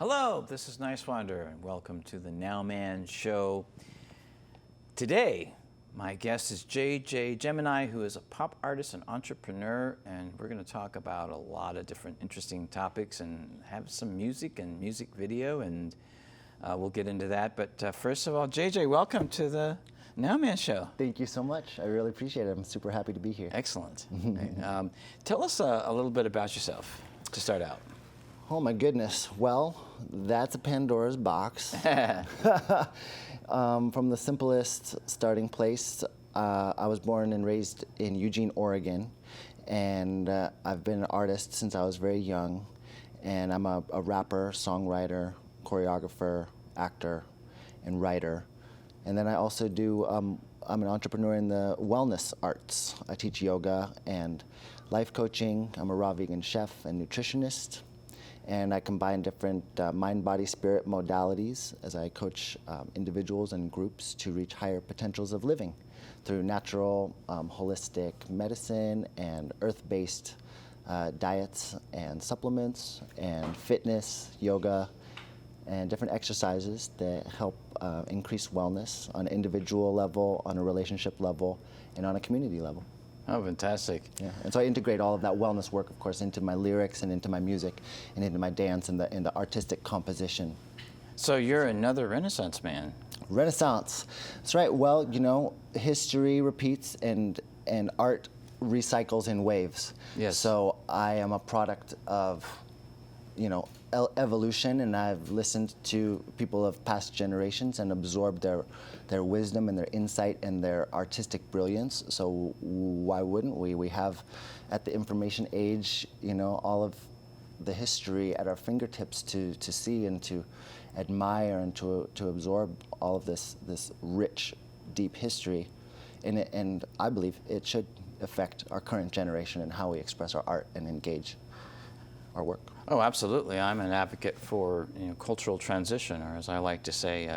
Hello, this is Niswander, and welcome to the Nowman Show. Today, my guest is JJ Gemini, who is a pop artist and entrepreneur, and we're going to talk about a lot of different interesting topics and have some music and music video, and we'll get into that. But first of all, JJ, welcome to the Nowman Show. Thank you so much. I really appreciate it. I'm super happy to be here. Excellent. Tell us a little bit about yourself to start out. Oh my goodness. Well, that's a Pandora's box. From the simplest starting place, I was born and raised in Eugene, Oregon, and I've been an artist since I was very young, and I'm a rapper, songwriter, choreographer, actor, and writer. And then I also do, I'm an entrepreneur in the wellness arts. I teach yoga and life coaching. I'm a raw vegan chef and nutritionist. And I combine different mind, body, spirit modalities as I coach individuals and groups to reach higher potentials of living through natural, holistic medicine and earth-based diets and supplements and fitness, yoga, and different exercises that help increase wellness on an individual level, on a relationship level, and on a community level. Oh, fantastic. Yeah, and so I integrate all of that wellness work, of course, into my lyrics and into my music and into my dance and the artistic composition. So you're another Renaissance man. Renaissance. That's right. Well, you know, history repeats and art recycles in waves. Yes. So I am a product of, you know, evolution, and I've listened to people of past generations and absorbed their wisdom and their insight and their artistic brilliance. So why wouldn't we? We have, at the information age, you know, all of the history at our fingertips to see and to admire and to absorb all of this rich, deep history. And I believe it should affect our current generation and how we express our art and engage our work. Oh, absolutely. I'm an advocate for cultural transition, or as I like to say,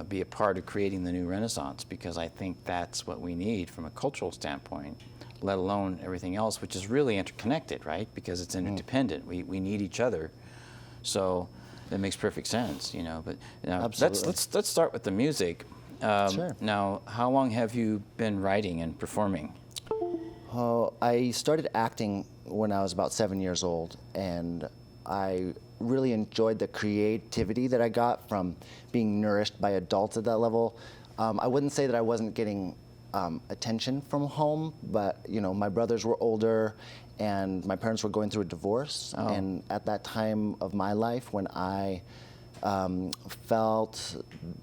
be a part of creating the new Renaissance, because I think that's what we need from a cultural standpoint, let alone everything else, which is really interconnected, right? Because it's interdependent. We need each other. So that makes perfect sense, you know. But let's start with the music. Sure. Now, how long have you been writing and performing? Oh, I started acting when I was about 7 years old, and I really enjoyed the creativity that I got from being nourished by adults at that level. I wouldn't say that I wasn't getting attention from home, but you know, my brothers were older, and my parents were going through a divorce. Oh. And at that time of my life, when I felt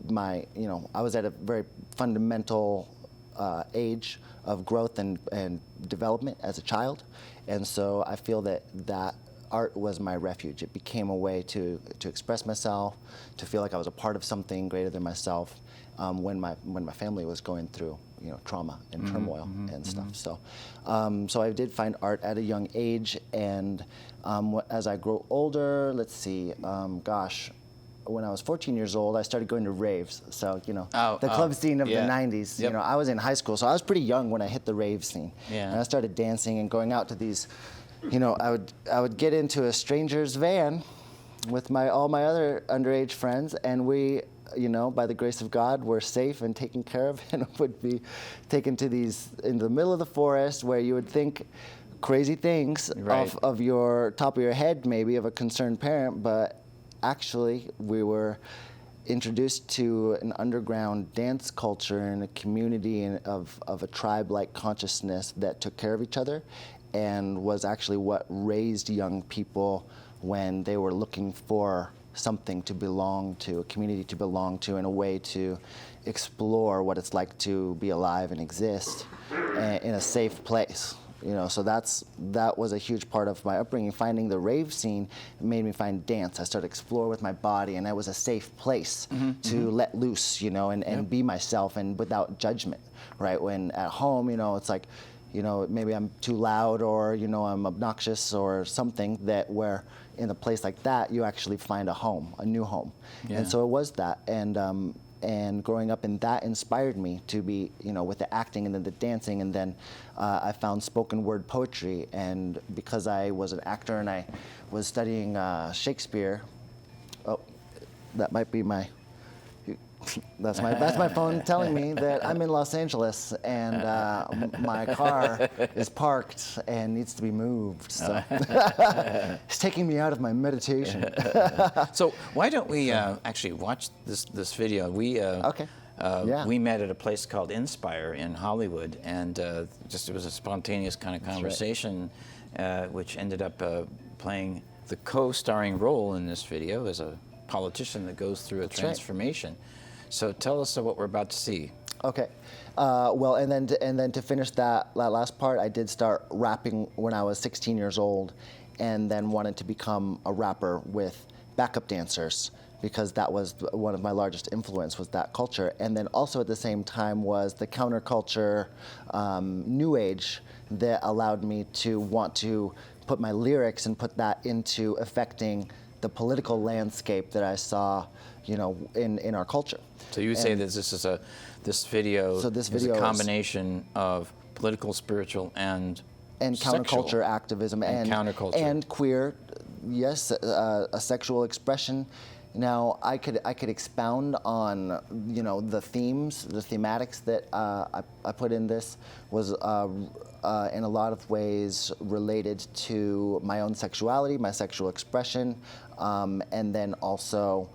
I was at a very fundamental age of growth and development as a child, and so I feel that art was my refuge. It became a way to express myself, to feel like I was a part of something greater than myself, when my family was going through trauma and turmoil and stuff. So so I did find art at a young age, and as I grew older, let's see, when I was 14 years old, I started going to raves. So, the club scene of the 90s. Yep. I was in high school, so I was pretty young when I hit the rave scene. Yeah. And I started dancing and going out to these, I would get into a stranger's van with all my other underage friends, and we, by the grace of God, were safe and taken care of, and would be taken to these, in the middle of the forest, where you would think crazy things Right. of your top of your head, maybe, of a concerned parent, but actually, we were introduced to an underground dance culture and a community of a tribe-like consciousness that took care of each other, and was actually what raised young people when they were looking for something to belong to, a community to belong to, and a way to explore what it's like to be alive and exist in a safe place. So that was a huge part of my upbringing. Finding the rave scene made me find dance. I started to explore with my body, and it was a safe place to let loose, and be myself, and without judgment, right? When at home, it's like, maybe I'm too loud, or I'm obnoxious or something, that where in a place like that you actually find a home, a new home. Yeah. And so it was that, and growing up in that inspired me to be, with the acting and then the dancing, and then I found spoken word poetry, and because I was an actor and I was studying Shakespeare that might be my. That's my phone telling me that I'm in Los Angeles and my car is parked and needs to be moved. So it's taking me out of my meditation. So why don't we actually watch this video? We Okay. Yeah. we met at a place called Inspire in Hollywood, and just it was a spontaneous kind of conversation, which ended up playing the co-starring role in this video as a politician that goes through a transformation. So tell us what we're about to see. Okay. Well, and then to finish that last part, I did start rapping when I was 16 years old, and then wanted to become a rapper with backup dancers because that was one of my largest influence was that culture. And then also at the same time was the counterculture, new age that allowed me to want to put my lyrics and put that into affecting the political landscape that I saw, in our culture. So you would say that this video is a combination of political, spiritual, and counterculture activism and counterculture and queer, yes, a sexual expression. Now I could expound on the themes, the thematics that I put in this was in a lot of ways related to my own sexuality, my sexual expression, and then also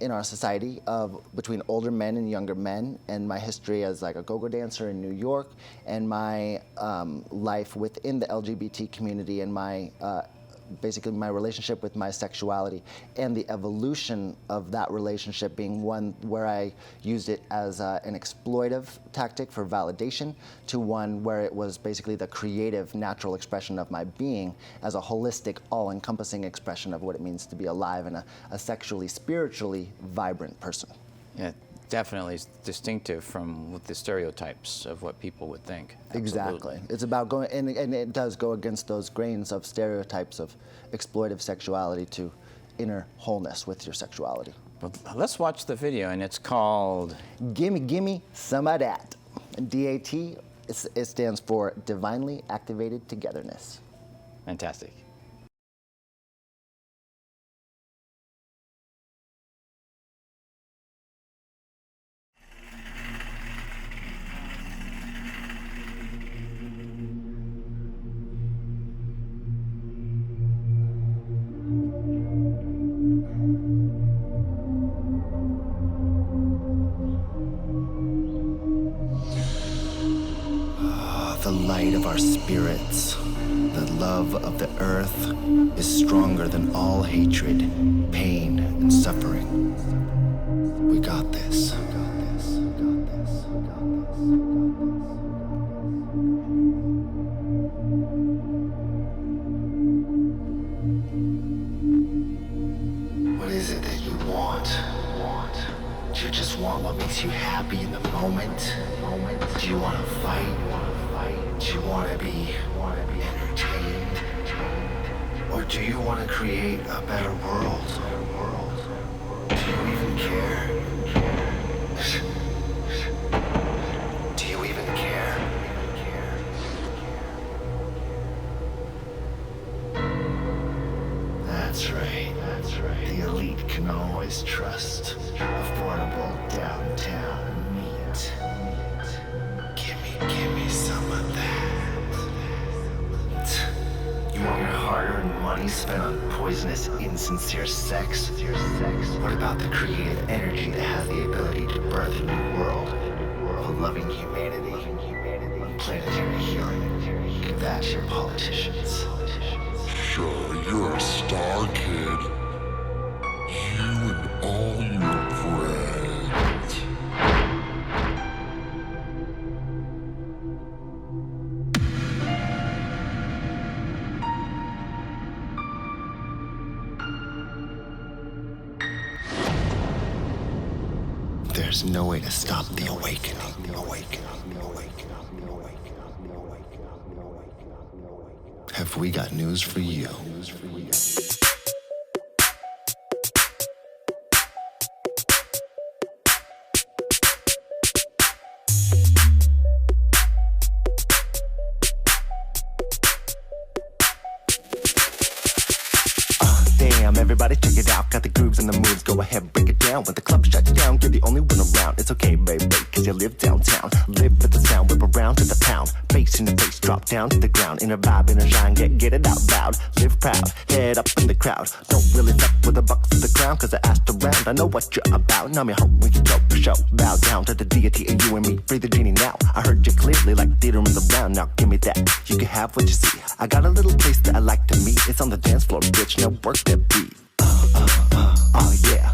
in our society between older men and younger men, and my history as like a go-go dancer in New York, and my life within the LGBT community, and my basically my relationship with my sexuality, and the evolution of that relationship being one where I used it as an exploitive tactic for validation to one where it was basically the creative, natural expression of my being as a holistic, all-encompassing expression of what it means to be alive and a sexually, spiritually vibrant person. Yeah, definitely distinctive from the stereotypes of what people would think. Exactly. Absolutely. It's about going, and it does go against those grains of stereotypes of exploitive sexuality to inner wholeness with your sexuality. But let's watch the video, and it's called Gimme Gimme Summa Dat. DAT, it stands for Divinely Activated Togetherness. Fantastic. The light of our spirits, the love of the earth, is stronger than all hatred, pain, and suffering. We got this. What is it that you want? Do you just want what makes you happy in the moment? Do you want to fight? Do you want to be entertained? Or do you want to create a better world? Do you even care? Do you even care? That's right. The elite can always trust affordable downtown meat. Gimme some of that. You want your hard-earned money spent on poisonous, insincere sex? What about the creative energy that has the ability to birth a new world? A loving humanity, planetary healing. Give that to your politicians. Sure, you're a star, kid. You and all your friends. There's no way to stop the awakening. Have we got news for you? jam. Everybody check it out. Got the grooves and the moves. Go ahead, break it down. When the club shuts down, you're the only one around. It's okay, baby, cause you live downtown. Live with the sound, whip around to the pound. Bass in the face, drop down to the ground. Inner vibe, inner shine, get it out loud. Live proud, head up in the crowd. Don't really fuck with the bucks of the crown, cause I asked around. I know what you're about. Now me home, we can go for show. Bow down to the deity and you and me. Free the genie now. I heard you clearly like theater in the round. Now give me that. You can have what you see. I got a little place that I like to meet. It's on the dance floor, bitch. Now work that beat. Oh yeah.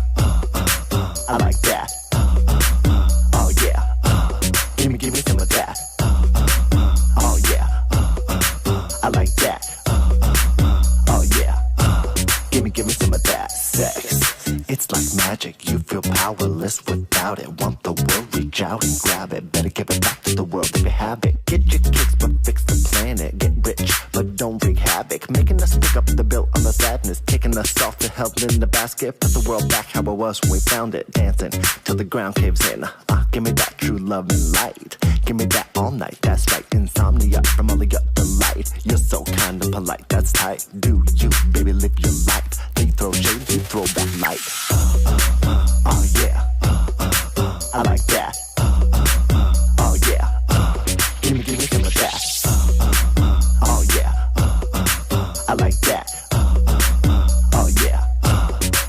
I like that. Oh yeah. Give me some of that. Oh yeah. I like that. Oh yeah. Give me some of that. Sex. It's like magic. You feel powerless without it. Want the world, reach out and grab it. Better give it back to the world if you have it. Get your kicks, but fix the planet. Get rich, but don't wreak havoc. Making us pick up the bill on the sadness. Taking us off to help in the basket. Put the world back how it was when we found it. Dancing till the ground caves in. Give me that true love and light. Give me that all night, that's right. Insomnia from all the other light. You're so kind of polite, that's tight. Do you, baby, live your life. They throw shade, you throw back light. Oh yeah. I like that. Oh yeah. Give me some of that. Oh yeah. I like that. Oh yeah.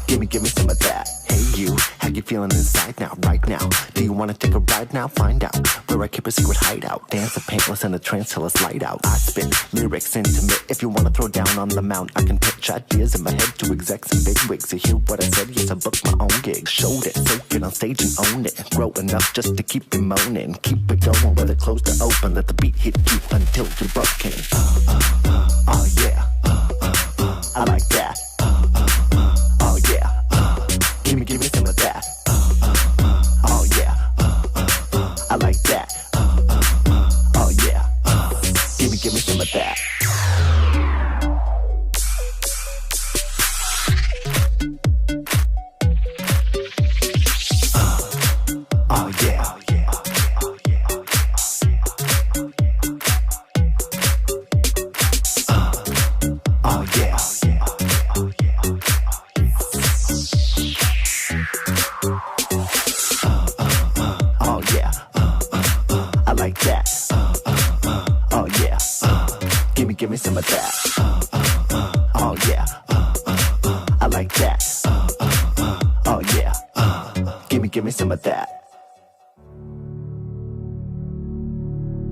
Give me some of that. Hey you, how you feeling inside now, right now? Do you wanna take a ride now? Find out where I keep a secret hideout. Dance a paintless in a trance till it's light out. I spit lyrics intimate. If you wanna throw down on the mount, I can pitch ideas in my head to execs and big wigs. You hear what I said? Yes, I booked my own gig. Showed it, soak it on stage and own it. Grow enough just to keep you moaning. Keep it going, whether closed or open. Let the beat hit you until you're broken. Oh yeah. I like that. Oh yeah. Give me some of that. Oh yeah. I like that. Oh yeah. Give me some of that. Oh yeah. Oh yeah. Oh yeah. I like that. Oh yeah. Give me some of that. Oh yeah. I like that. Oh yeah. Give me some of that.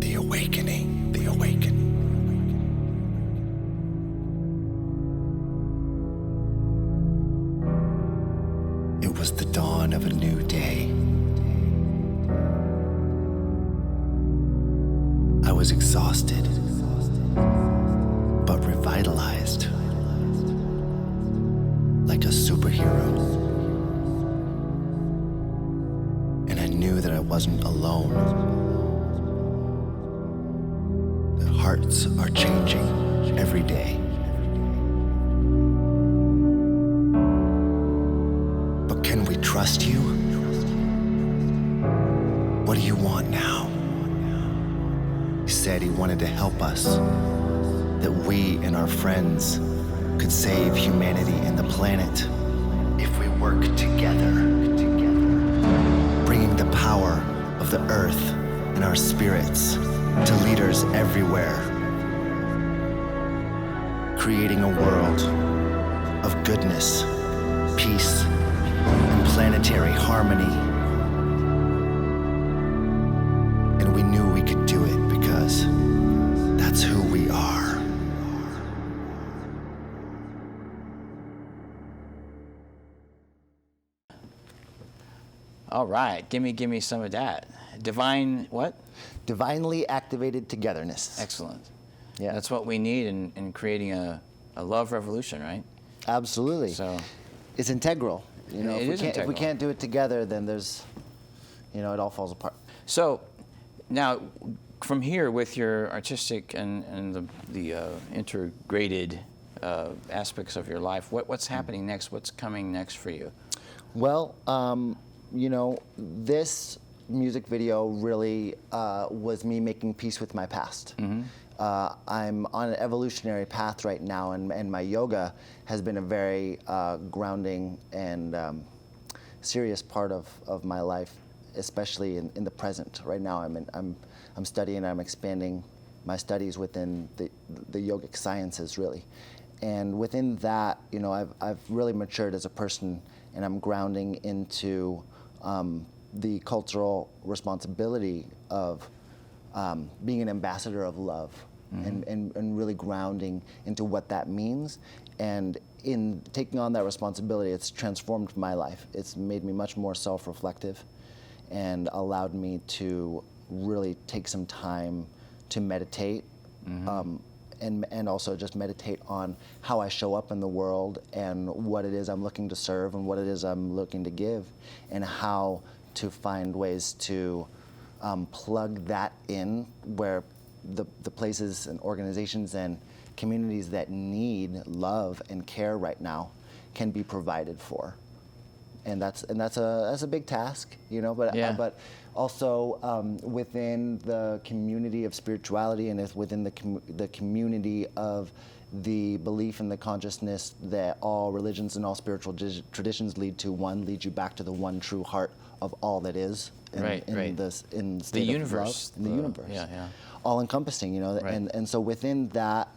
The awakening. The awakening. It was the dawn of a new day. I was exhausted, but revitalized, like a superhero. And I knew that I wasn't alone. That hearts are changing every day. But can we trust you? What do you want now? He said he wanted to help us, that we and our friends could save humanity and the planet if we work together, bringing the power of the earth and our spirits to leaders everywhere, creating a world of goodness, peace, and planetary harmony. And we knew we could do it because that's who we are. All right, gimme some of that. Divine what? Divinely activated togetherness. Excellent. Yeah. That's what we need in creating a love revolution, right? Absolutely. So it's integral. You know, It is if we integral. can't do it together, then there's, it all falls apart. So now, from here, with your artistic and the integrated aspects of your life, what's happening next? What's coming next for you? Well, this music video really was me making peace with my past. I'm on an evolutionary path right now, and my yoga has been a very grounding and serious part of my life, especially in the present. Right now, I'm studying. I'm expanding my studies within the yogic sciences, really, and within that, I've really matured as a person, and I'm grounding into the cultural responsibility of being an ambassador of love, and really grounding into what that means. And in taking on that responsibility, it's transformed my life. It's made me much more self-reflective and allowed me to really take some time to meditate, and also just meditate on how I show up in the world and what it is I'm looking to serve and what it is I'm looking to give, and how to find ways to plug that in where the places and organizations and communities that need love and care right now can be provided for. And that's a big task, but also within the community of spirituality, and within the community of the belief and the consciousness that all religions and all spiritual traditions lead you back to the one true heart of all that is in the state the of love, universe, in the universe, yeah. all encompassing, Right. and so within that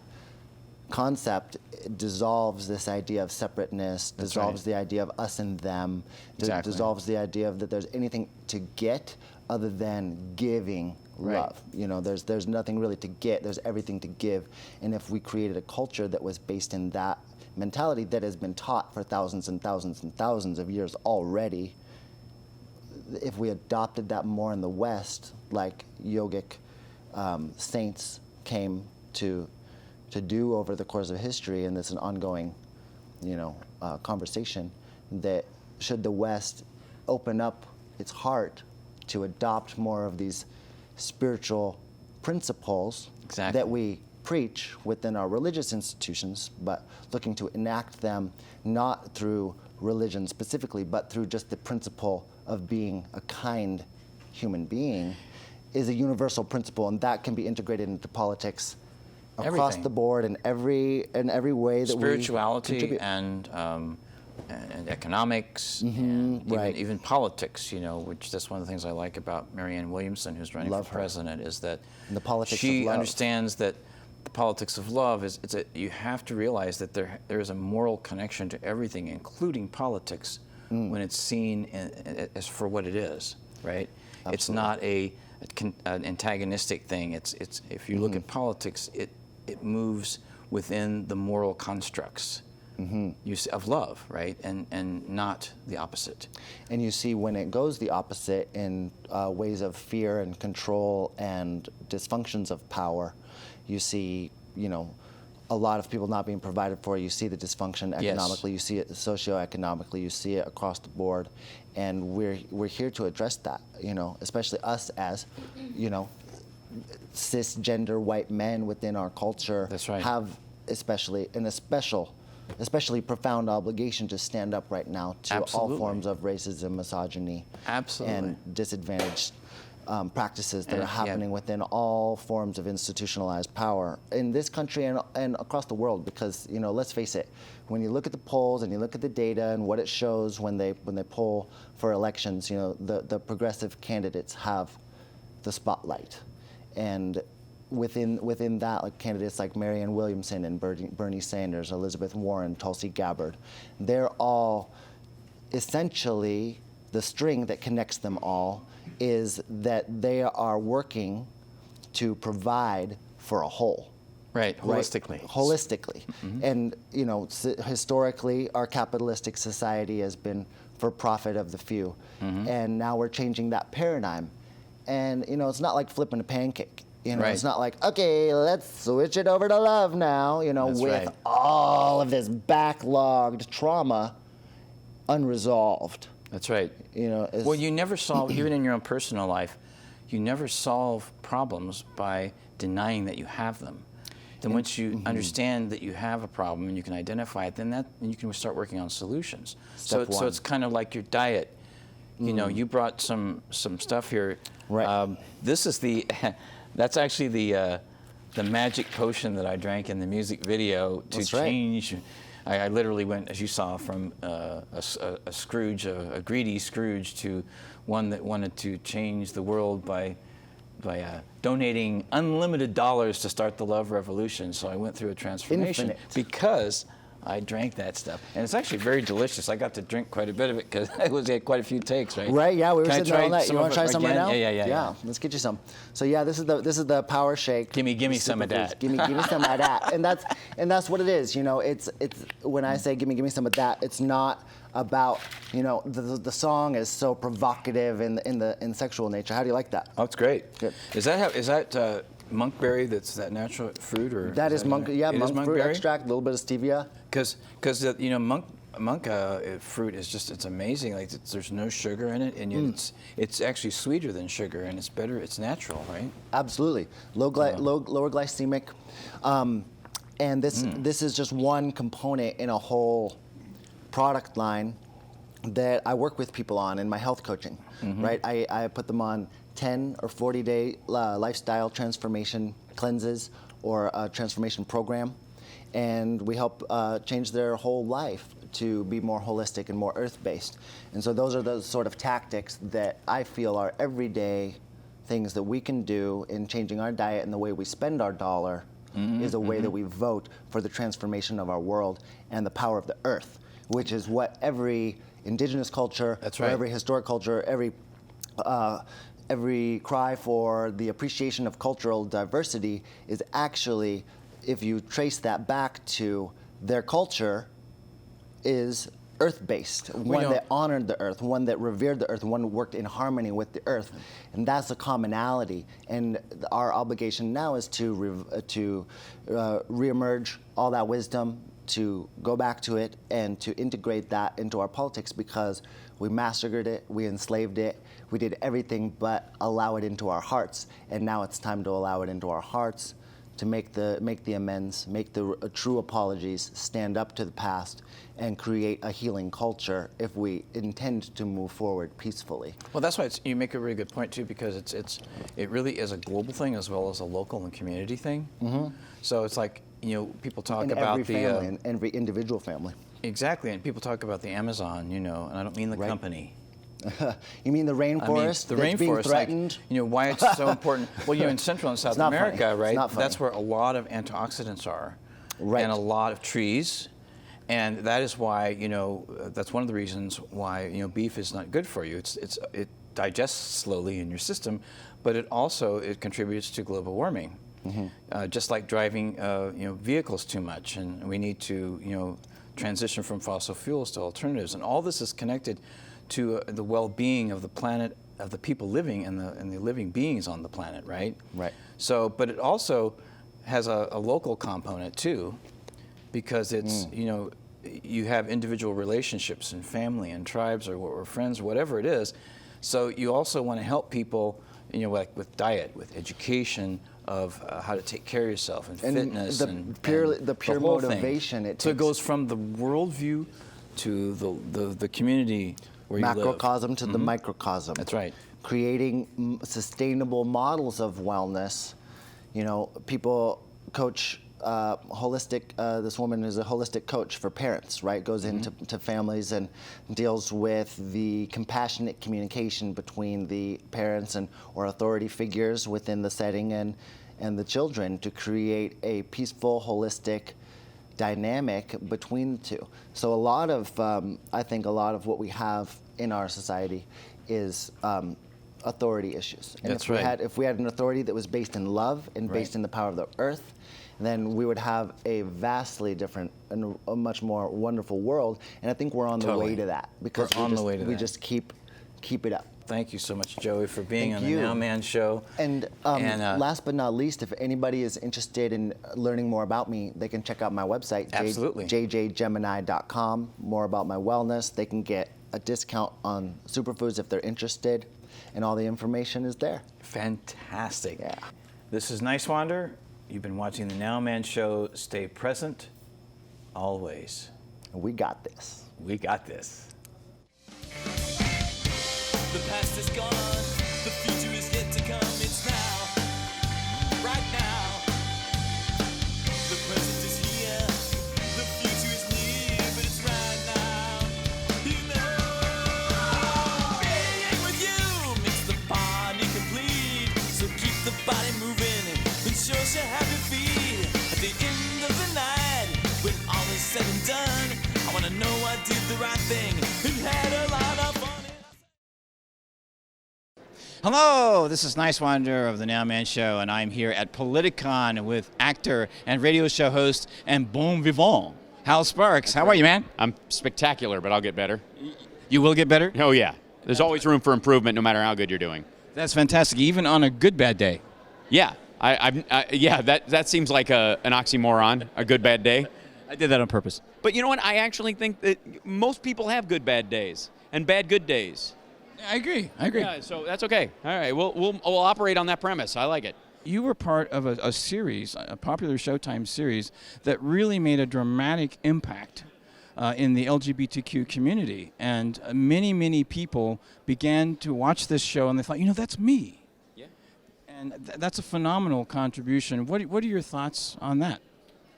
concept, it dissolves this idea of separateness, dissolves the idea of us and them, Exactly. dissolves the idea of that there's anything to get other than giving love. There's nothing really to get, there's everything to give. And if we created a culture that was based in that mentality that has been taught for thousands and thousands and thousands of years already, if we adopted that more in the West, like yogic saints came to do over the course of history, and it's an ongoing, conversation, that should the West open up its heart to adopt more of these spiritual principles that we preach within our religious institutions, but looking to enact them not through religion specifically, but through just the principle of being a kind human being, is a universal principle, and that can be integrated into politics across the board in every way that spirituality we contribute. And economics, and even politics, which that's one of the things I like about Marianne Williamson, who's running for president, is that the politics she of love. Understands that the politics of love is you have to realize that there is a moral connection to everything, including politics, when it's seen as for what it is, right? Absolutely. It's not an antagonistic thing. It's if you look at politics, it moves within the moral constructs of love, right? And not the opposite. And you see when it goes the opposite in ways of fear and control and dysfunctions of power, you see, a lot of people not being provided for. You see the dysfunction economically, you see it socioeconomically, you see it across the board. And we're here to address that, especially us as, cisgender white men within our culture. That's right. Have especially profound obligation to stand up right now to all forms of racism, misogyny, and disadvantaged practices that are happening within all forms of institutionalized power in this country and across the world. Because let's face it, when you look at the polls and you look at the data and what it shows when they poll for elections, the progressive candidates have the spotlight. And within that, like candidates like Marianne Williamson and Bernie Sanders, Elizabeth Warren, Tulsi Gabbard, they're all essentially, the string that connects them all is that they are working to provide for a whole. Right, holistically. Right? Holistically. And, historically, our capitalistic society has been for profit of the few. And now we're changing that paradigm. And, it's not like flipping a pancake. It's not like, okay, let's switch it over to love now, with all of this backlogged trauma unresolved. That's right. Well, you never solve, even in your own personal life, you never solve problems by denying that you have them. Then once you understand that you have a problem and you can identify it, then you can start working on solutions. So it's kind of like your diet. You brought some stuff here. Right. This is that's actually the the magic potion that I drank in the music video to That's right. change. I literally went, as you saw, from a Scrooge, a greedy Scrooge, to one that wanted to change the world by donating unlimited dollars to start the love revolution. So I went through a transformation because I drank that stuff, and it's actually very delicious. I got to drink quite a bit of it because I had quite a few takes, right? Right, yeah, we were Can I sitting there all try night. You want to try some right now? Yeah. Let's get you some. So yeah, this is the power shake. Gimme some of that. Gimme some of that. And that's what it is. You know, it's when I say gimme some of that, it's not about, you know, the song is so provocative in sexual nature. How do you like that? Oh, it's great. Good. Is that monkberry? That's that natural fruit, or That is monk. Yeah, monk fruit extract, a little bit of stevia. Because you know monk fruit is just, it's amazing. Like there's no sugar in it, and yet it's actually sweeter than sugar, and it's better. It's natural, right? Absolutely, lower glycemic, and this is just one component in a whole product line that I work with people on in my health coaching. Right, I put them on 10 or 40-day lifestyle transformation cleanses or a transformation program, and we help change their whole life to be more holistic and more earth-based. And so those are the sort of tactics that I feel are everyday things that we can do in changing our diet and the way we spend our dollar is a way that we vote for the transformation of our world and the power of the earth, which is what every indigenous culture, That's or right. every historic culture, every cry for the appreciation of cultural diversity is actually, if you trace that back to their culture, is earth-based, one that honored the earth, one that revered the earth, one who worked in harmony with the earth. And that's a commonality. And our obligation now is to reemerge all that wisdom, to go back to it, and to integrate that into our politics, because we massacred it, we enslaved it, we did everything but allow it into our hearts. And now it's time to allow it into our hearts, to make the amends, make the true apologies, stand up to the past, and create a healing culture if we intend to move forward peacefully. Well, that's why you make a really good point too, because it really is a global thing as well as a local and community thing. So it's like, you know, people talk In about every family, in every individual family. Exactly, and people talk about the Amazon, you know, and I don't mean the company. You mean the rainforest? I mean, the that's being rainforest, threatened? like, you know, why it's so important. Well, you know, in Central and South not America, funny. It's right? not funny. That's where a lot of antioxidants are, Right. and a lot of trees, and that is why, you know, that's one of the reasons why, you know, beef is not good for you. It digests slowly in your system, but it contributes to global warming, just like driving, you know, vehicles too much, and we need to, you know, transition from fossil fuels to alternatives, and all this is connected to the well-being of the planet, of the people living and the living beings on the planet, right? Right. So, but it also has a local component too, because it's, you know, you have individual relationships and family and tribes or friends, whatever it is. So you also want to help people, you know, like with diet, with education of how to take care of yourself, and fitness, the and pure whole thing. motivation it So it takes. goes from the worldview to the community where you live. Macrocosm to the microcosm. That's right. Creating sustainable models of wellness. You know, people coach holistic. This woman is a holistic coach for parents, right? Goes into to families and deals with the compassionate communication between the parents or authority figures within the setting and the children to create a peaceful, holistic dynamic between the two. So a lot of, I think a lot of what we have in our society is authority issues. And That's if we right. if we had an authority that was based in love and based in the power of the earth, then we would have a vastly different and a much more wonderful world. And I think we're on the Totally. way to that, because We're on the way to we that. just keep it up. Thank you so much, Joey, for being Thank on you. the Nowman Show. And, last but not least, if anybody is interested in learning more about me, they can check out my website, Absolutely. jjgemini.com, more about my wellness. They can get a discount on superfoods if they're interested, and all the information is there. Fantastic. Yeah. This is Niswander. You've been watching the Nowman Show. Stay present, always. We got this. We got this. The past is gone, the future is yet to come. It's now, right now. thing. Who had a lot of fun. Hello, this is Niswander of the Nowman Show, and I'm here at Politicon with actor and radio show host and bon vivant, Hal Sparks. How are you, man? I'm spectacular, but I'll get better. You will get better? Oh, yeah. There's always room for improvement no matter how good you're doing. That's fantastic, even on a good bad day. Yeah. Yeah, that seems like an oxymoron, a good bad day. I did that on purpose. But you know what? I actually think that most people have good bad days and bad good days. I agree. Yeah, so that's okay. All right, we'll operate on that premise. I like it. You were part of a series, a popular Showtime series, that really made a dramatic impact in the LGBTQ community. And many, many people began to watch this show and they thought, that's me. Yeah. And that's a phenomenal contribution. What are your thoughts on that?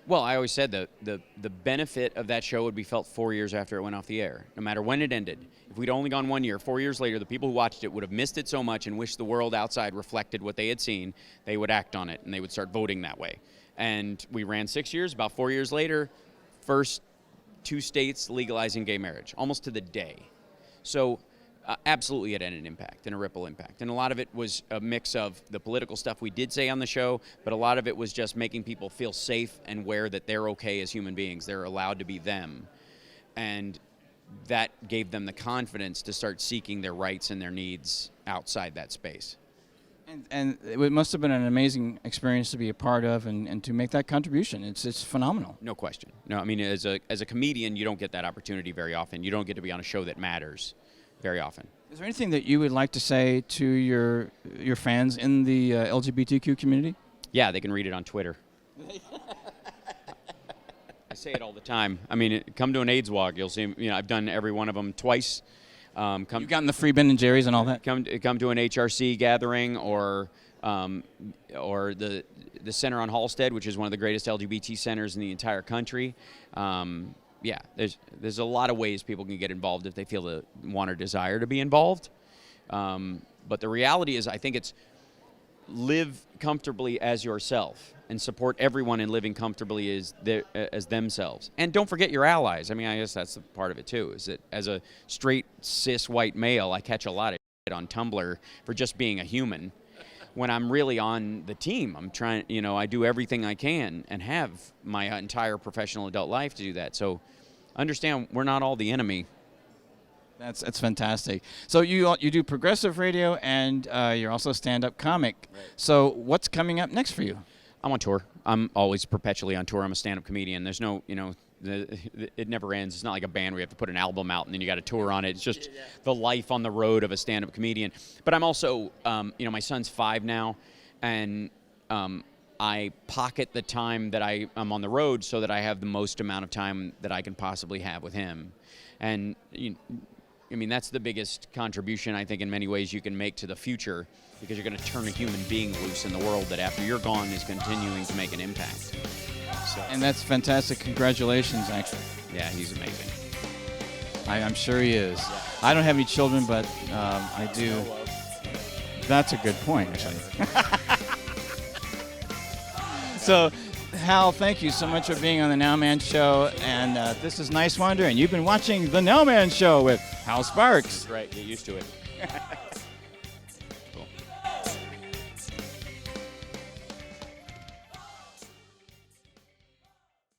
Well, I always said the benefit of that show would be felt 4 years after it went off the air, no matter when it ended. If we'd only gone 1 year, 4 years later, the people who watched it would have missed it so much and wished the world outside reflected what they had seen. They would act on it, and they would start voting that way. And we ran 6 years. About 4 years later, first 2 states legalizing gay marriage, almost to the day. So absolutely it had an impact and a ripple impact. And a lot of it was a mix of the political stuff we did say on the show, but a lot of it was just making people feel safe and aware that they're okay as human beings. They're allowed to be them. And that gave them the confidence to start seeking their rights and their needs outside that space. And it must have been an amazing experience to be a part of and to make that contribution. It's phenomenal. No question. No, I mean, as a comedian, you don't get that opportunity very often. You don't get to be on a show that matters very often. Is there anything that you would like to say to your fans in the LGBTQ community? Yeah, they can read it on Twitter. I say it all the time. I mean, come to an AIDS walk. You'll see. I've done every one of them twice. You've gotten the free Ben and Jerry's and all that. Come to an HRC gathering or the center on Halstead, which is one of the greatest LGBT centers in the entire country. Yeah, there's a lot of ways people can get involved if they feel the want or desire to be involved. But the reality is, I think it's live comfortably as yourself and support everyone in living comfortably as themselves. And don't forget your allies. I mean, I guess that's the part of it too, is that as a straight cis white male, I catch a lot of shit on Tumblr for just being a human. When I'm really on the team, I'm trying, I do everything I can and have my entire professional adult life to do that. So understand, we're not all the enemy. That's fantastic. So you do progressive radio and you're also a stand-up comic. Right. So what's coming up next for you? I'm on tour. I'm always perpetually on tour. I'm a stand-up comedian. There's no, it never ends. It's not like a band where you have to put an album out and then you got to tour on it. It's just the life on the road of a stand-up comedian. But I'm also, my son's 5 now, and I pocket the time that I'm on the road so that I have the most amount of time that I can possibly have with him. And, that's the biggest contribution I think in many ways you can make to the future, because you're going to turn a human being loose in the world that after you're gone is continuing to make an impact. So. And that's fantastic. Congratulations, actually. Yeah, he's amazing. I'm sure he is. Yeah. I don't have any children, but I do. That's a good point, actually. So, Hal, thank you so much for being on the Nowman Show. And this is Niswander, and you've been watching the Nowman Show with Hal Sparks. Right, get used to it.